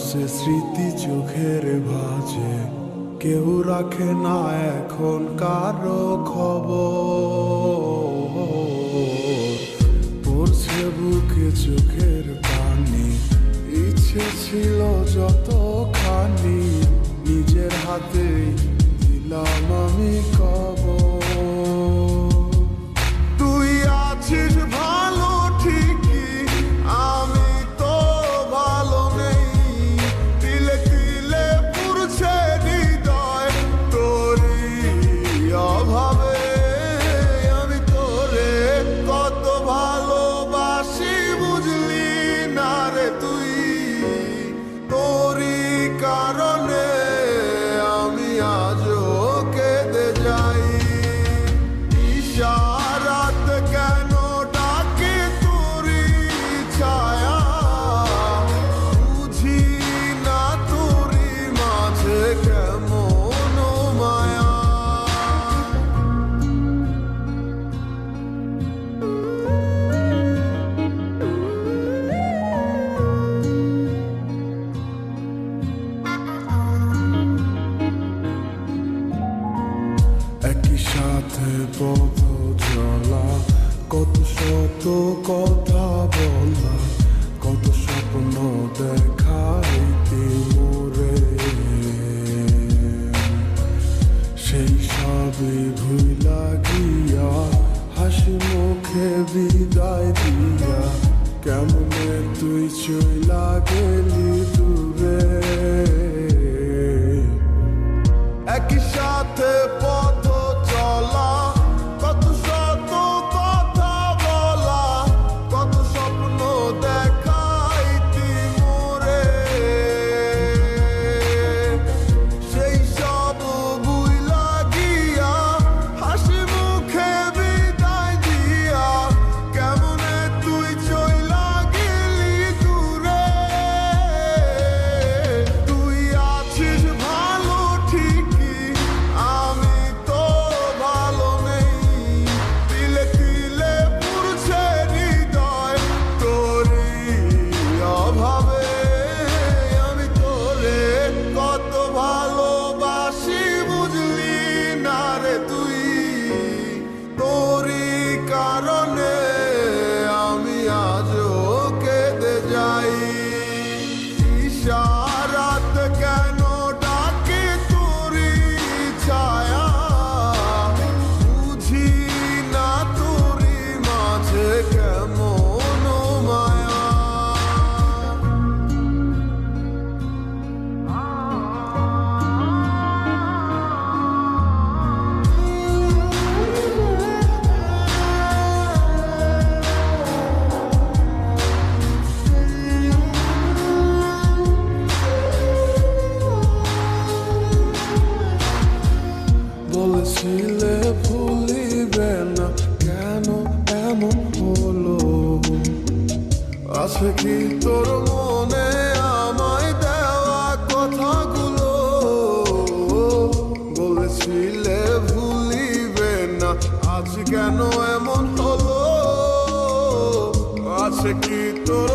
ভাসে স্মৃতি চোখের ভাঁজে, কেউ রাখে না এখন কারো খবর। পড়ছে বুকে চোখের পানি, ইচ্ছে ছিল যতখানি, নিজের হাতে দিলাম আমি কবর। তুই আছিস ভালো ঠিকই, আমি তো ভালো নেই। তিলে তিলে পুড়ছে হৃদয় তোরই অভাবে। আমি তোরে কত ভালোবাসি বুঝলি না রে তুই। তোরই কারণে আমি আজও কেঁদে যাই। ইশারাত কেন ডাকে তোরই ছায়া, বুঝি না তোরই মাঝে কেমন মায়া। একই সাথে পথ চলা, কত শত কথা বলা, কত স্বপ্ন দেখা মোরে। সেই সবই ভুইলা গিয়া, হাসি মুখে বিদায় দিয়া, কেমনে তুই চইলা গেলি দূরে। একই সাথে পথ চলা, কত শত কথা বলা, কত স্বপ্ন দেখাইতি মোরে। সেই সব ভুইলা গিয়া, হাসি মুখে বিদায় দিয়া, কেমনে তুই চইলা গেলি দূরে। তুই আছিস ভালো ঠিকই, আমি তো ভালো নেই। তিলে তিলে পুড়ছে হৃদয় তোরই অভাবে। আমি তোরে কত ভালোবাসি বুঝলি না রে তুই। তোরই কারণে আমি আজও কেঁদে যাই। ইশারাত কেন ডাকে তোরই ছায়া, বুঝি না তোরই মাঝে কেমন মায়া। বলেছিলে ভুলিবে না, কেন এমন হলো? আছে কি তোর মনে আমায় দেওয়া কথাগুলো? বলেছিলে ভুলিবে না, আজ কেন এমন হলো? আছে কি তোর